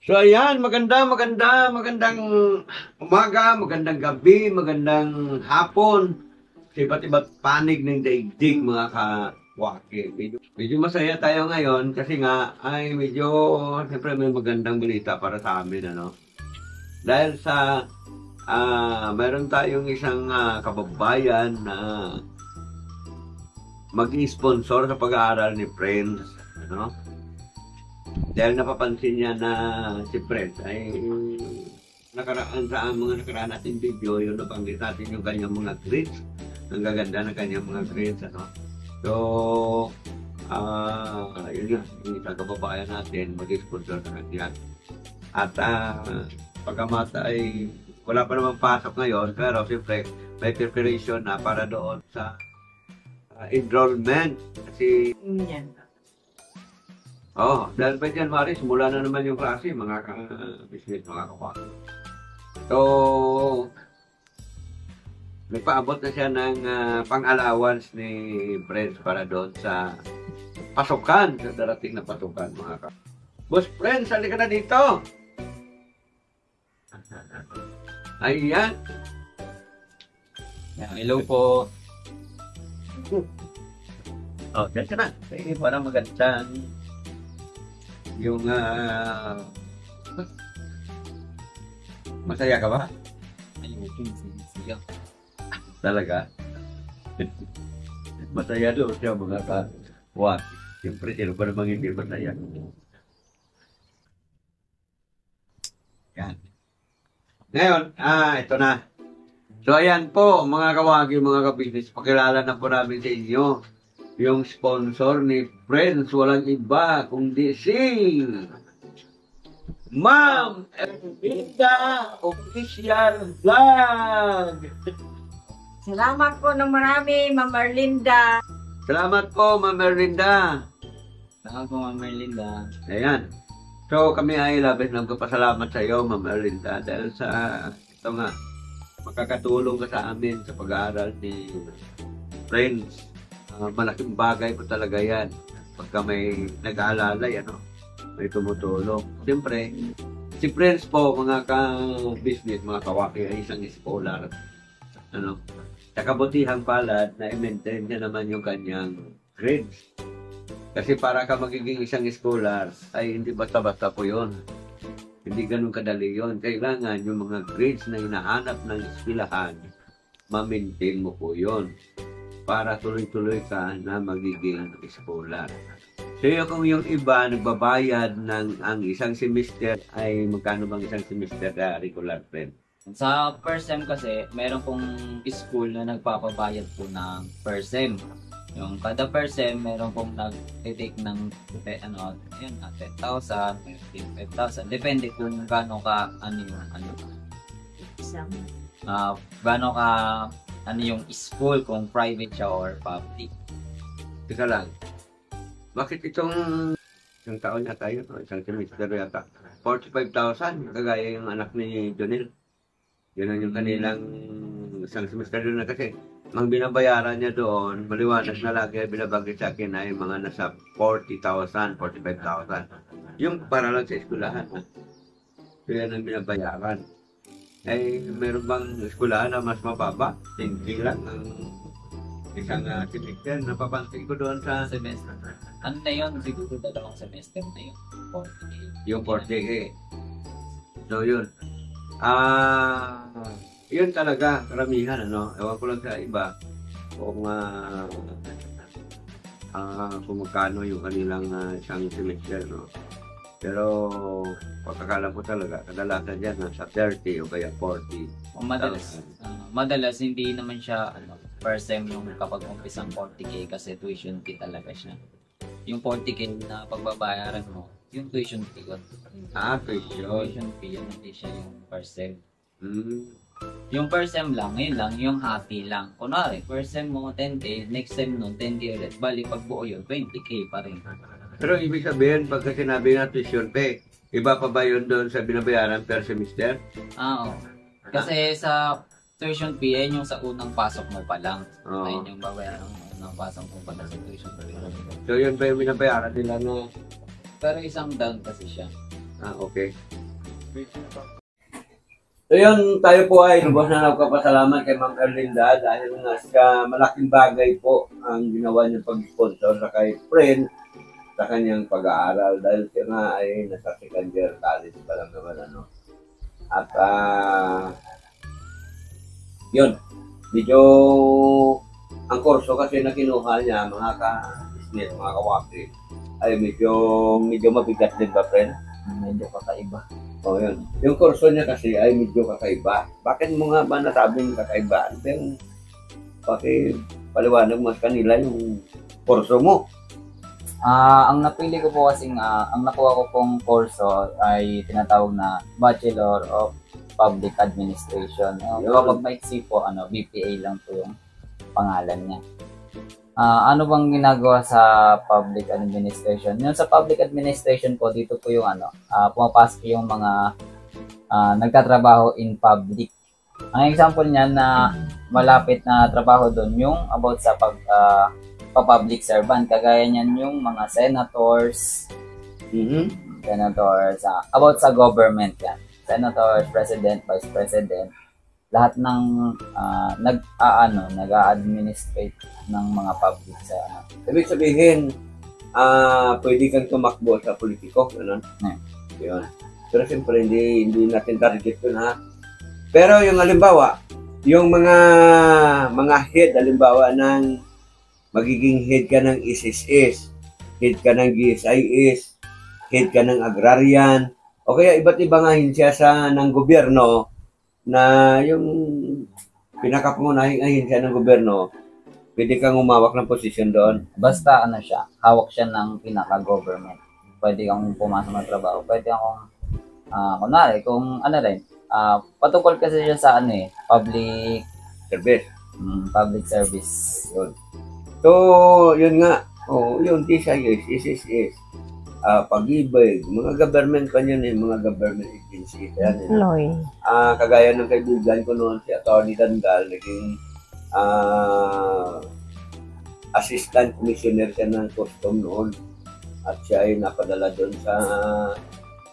So ayan, magandang umaga, magandang gabi, magandang hapon. Sa iba't iba't panig ng daigdig mga kawaki. Medyo masaya tayo ngayon kasi nga ay medyo siyempre may magandang balita para sa amin, ano. Dahil sa mayroon tayong isang kababayan na mag-sponsor sa pag-aaral ni Friends, ano. Dahil napapansin niya na si Fred ay nakaraan sa mga nakaraan natin video, yun napanggit natin yung kanyang mga grades. Ang gaganda ng kanyang mga grades, ano. So, yun nga, yung isang kababayan natin, mag-sponsor sa kanya. At pagkamata ay wala pa namang pasok ngayon, pero siyempre may preparation na para doon sa enrollment. Kasi dahil pa dyan, Maris, mula na naman yung klase, mga business, mga kapatid. So, nagpaabot na siya ng pang-allowance ni Friends para doon sa pasukan, sa darating na pasukan, mga kapatid. Boss Friends, halika na dito! Ayan! Hello po. Dyan ka na. Kaya parang magandang yung masaya ka ba? Ayun, Talaga? Masaya doon siya mga ka-what? Siyempre, sino pa namang hindi masaya? Yan. Ngayon, ito na. So, ayan po, mga kawagi, mga ka-business, pakilala na po namin sa inyo yung sponsor ni Friends, walang iba kundi si Ma'am Erlinda Official Vlog. Salamat po ng marami, Ma'am Erlinda. Salamat po, Ma'am Erlinda. Salamat po, Ma'am Erlinda. Ayan. So, kami ay labis ng kapasalamat sa iyo, Ma'am Erlinda, dahil sa ito nga, makakatulong ka sa amin sa pag-aaral ni Friends. Malaking bagay po talaga yan. Pagka may nag-aalalay, may tumutulong. Siyempre, si Friends po, mga ka-business, mga kawaki, ay isang scholar. Sa kabutihang palad na i-maintain niya naman yung kanyang grades. Kasi para ka magiging isang scholar, ay hindi basta-basta po yun. Hindi ganun kadali yun. Kailangan yung mga grades na hinahanap ng eskwelahan, ma-maintain mo po yun para tuloy-tuloy ka na magiging scholar. So kung yung iba nagbabayad ng ang isang semester, ay magkano bang isang semester na regular friend? Sa first sem kasi, meron pong school na nagpapabayad po ng first sem. Yung kada first sem, meron pong nag-take ng 10,000, 5,000. Depende kung gaano ka, gaano ka, yung school, kung private siya or public. Teka lang, bakit itong isang taon yata yun, isang semester yata, 45,000, kagaya yung anak ni Jonel. Yun yung kanilang isang semester doon na kasi ang binabayaran niya doon, maliwanag na lagi binabagay sa akin ay mga nasa 40,000, 45,000. Yung para lang sa eskulahan. So yan ang binabayaran. Eh, meron bang eskulahan na mas mababa? Hindi lang ang isang semester. Napapansin ko doon sa Semester. Ano na yun? Siguro dalawang semester na yun. 40K. yung 40K. So yun. Yun talaga, karamihan, Ewan ko lang sa iba kung magkano yung kanilang isang semester, Pero pagkakalam ko talaga, kadalasan dyan nasa 30 o kaya 40. Madalas hindi naman siya first sem yung kapag umpisang 40K kasi tuition fee talaga siya. Yung 40K na pagbabayaran mo, yung tuition fee yun. Tuition fee yun, hindi siya yung first sem. Yung first sem lang, ngayon lang, yung happy lang. Kunwari, first sem mo 10K, next sem nun 10K ulit. Bali, pag buo yun, 20K pa rin. Pero ibig sabihin, pagka sinabi na tuition pay, iba pa ba yun doon sa binabayaran per semester? Oo. Kasi sa tuition fee, yan yung sa unang pasok mo pa lang. Ayun yung babayaran ng unang pasok mo pa lang sa tuition fee. So, yun ba yung binabayaran nila na, Pero isang down kasi siya. okay. So yun, tayo po ay lubos na nagpapasalamat kay Ma'am Erlinda dahil nga sa malaking bagay po ang ginawa niya pag-sponsor sa kay friend sa kanyang pag-aaral dahil siya nga ay nasa second year college pa lang naman ano. At yun, medyo ang kurso kasi na kinuha niya mga ka-business, mga kawaki ay medyo mabigat din ba friend? Medyo kakaiba. O yun. Yung kurso niya kasi ay medyo kakaiba. Bakit mo nga ba nasabing kakaiba? Pero paliwanag mo sa kanila yung kurso mo. Ang napili ko po kasing, ang nakuha ko pong kurso ay tinatawag na Bachelor of Public Administration. Kapag maiksi po, BPA lang po yung pangalan niya. Ano bang ginagawa sa public administration? Yung sa public administration po, dito po yung pumapasok yung mga nagtatrabaho in public. Ang example niya na malapit na trabaho doon, yung about sa public servant. Kagaya niyan yung mga senators, senators, about sa government yan. Senators, president, vice president, lahat ng nag-a-administrate ng mga public sa Ibig sabihin, pwede kang tumakbo sa politiko, gano'n? Yun. Pero siyempre, hindi natin target yun, ha? Pero yung halimbawa, yung mga head, halimbawa, ng magiging head ka ng SSS, head ka ng GSIS, head ka ng agrarian, o kaya iba't ibang ahensya ng gobyerno, na yung pinakapunahing ahensya ng gobyerno, pwede kang umawak ng posisyon doon. Basta siya, hawak siya ng pinaka-government. Pwede kang pumasok ng trabaho. Pwede kang, kunwari, kung patungkol kasi siya sa public Service. Public service. Yun. So, yun nga. Yung TSIS, SSS, Pag-ibig, mga government pa yun mga government agency. Yan, Loy. Kagaya ng kaibigan ko noon, si Atty. Dangal, naging assistant commissioner siya ng custom noon. At siya ay napadala doon sa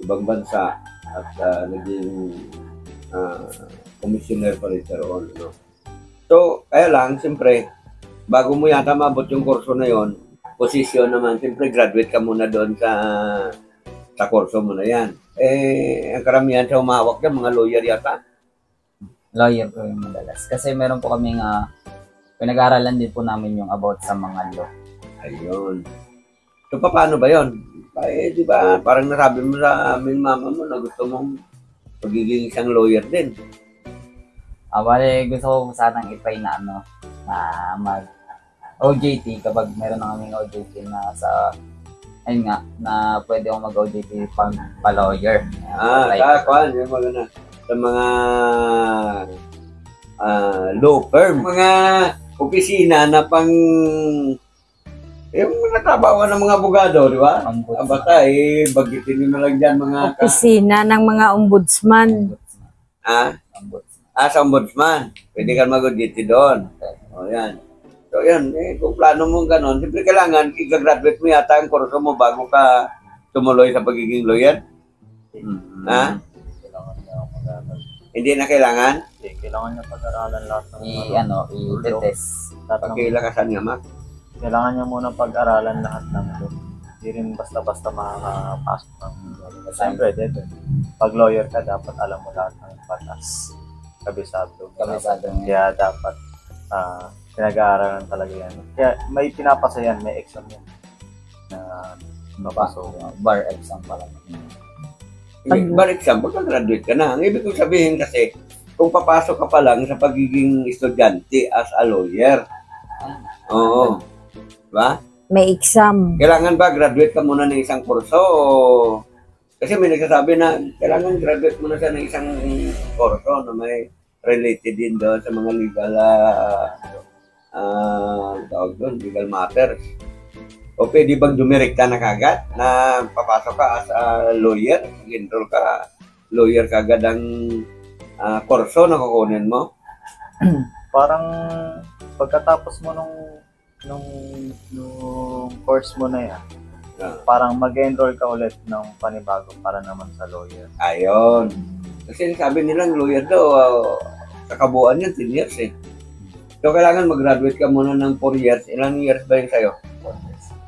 ibang bansa at naging commissioner pa rin siya roon. No? So, kaya lang, siyempre, bago mo yata mabot yung kurso na yon, posisyon naman, siyempre graduate ka muna doon sa kurso mo na yan. Ang karamihan sa umahawak dyan, mga lawyer yata. Lawyer po yung madalas. Kasi meron po kaming pinag-aaralan din po namin yung about sa mga law. Ayun. So, paano ba yon? Di ba, parang nasabi mo sa amin mama mo na gusto mong magiging isang lawyer din. Bale, gusto ko sanang i-try na mag OJT kapag meron na kaming OJT na ayun nga, na pwede akong mag-OJT pa-lawyer. Yung mga sa mga law firm, mga opisina na pang yung natabawan ng mga abogado, di ba? Basta bagitin mo lang dyan mga Opisina ng mga ombudsman. Sa ombudsman. Pwede ka mag-OJT doon. O yan. So yan, kung plano mo gano'n, siyempre kailangan i-graduate mo yata ang kurso mo bago ka tumuloy sa pagiging lawyer. Hindi na kailangan? Kailangan niya pag-aralan lahat ng i-test. Pagkilakasan nga, Mac. Kailangan niya muna pag-aralan lahat ng law. Hindi rin basta-basta makakapasok ng lawyer. Siyempre, pag lawyer ka, dapat alam mo lahat ng batas. Kabisado. Kaya dapat pinag-aaralan talaga yan. Kaya may pinapasa yan, may exam yan. Bar exam pala. Bar exam, pagka-graduate ka na. Ang ibig kong sabihin kasi, kung papasok ka pa lang sa pagiging estudyante as a lawyer, oo. Diba? May exam. Kailangan ba graduate ka muna ng isang kurso? Kasi may nagsasabi na kailangan graduate muna siya ng isang kurso na may related din doon sa mga legal tawag doon, legal matters. O pwede bang dumirekta na kagad na papasok ka as a lawyer, mag-enroll ka, lawyer kagad ang kurso na kukunin mo? Parang pagkatapos mo nung nung course mo na yan, Ah. parang mag-enroll ka ulit ng panibago para naman sa lawyer. Ayon. Kasi sabi nilang lawyer daw, sa kabuuan yan, 10 years eh. So, kailangan mag-graduate ka muna ng 4 years. Ilang years ba yun sa'yo?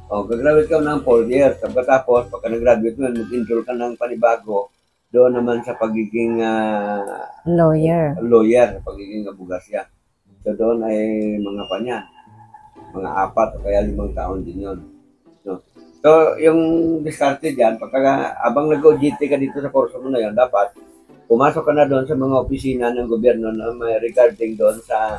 Gagraduate ka ng 4 years. Pagkatapos, pagka nag-graduate mo, mag-enroll ka ng panibago, doon naman sa pagiging Lawyer. lawyer, pagiging abugasya. So, doon ay mga panya. Mga 4 o kaya 5 taon din yun. No? So, yung diskarte dyan, pagka abang nag-OJT ka dito sa kurso mo na yun, dapat pumasok ka na doon sa mga opisina ng gobyerno na may regarding doon sa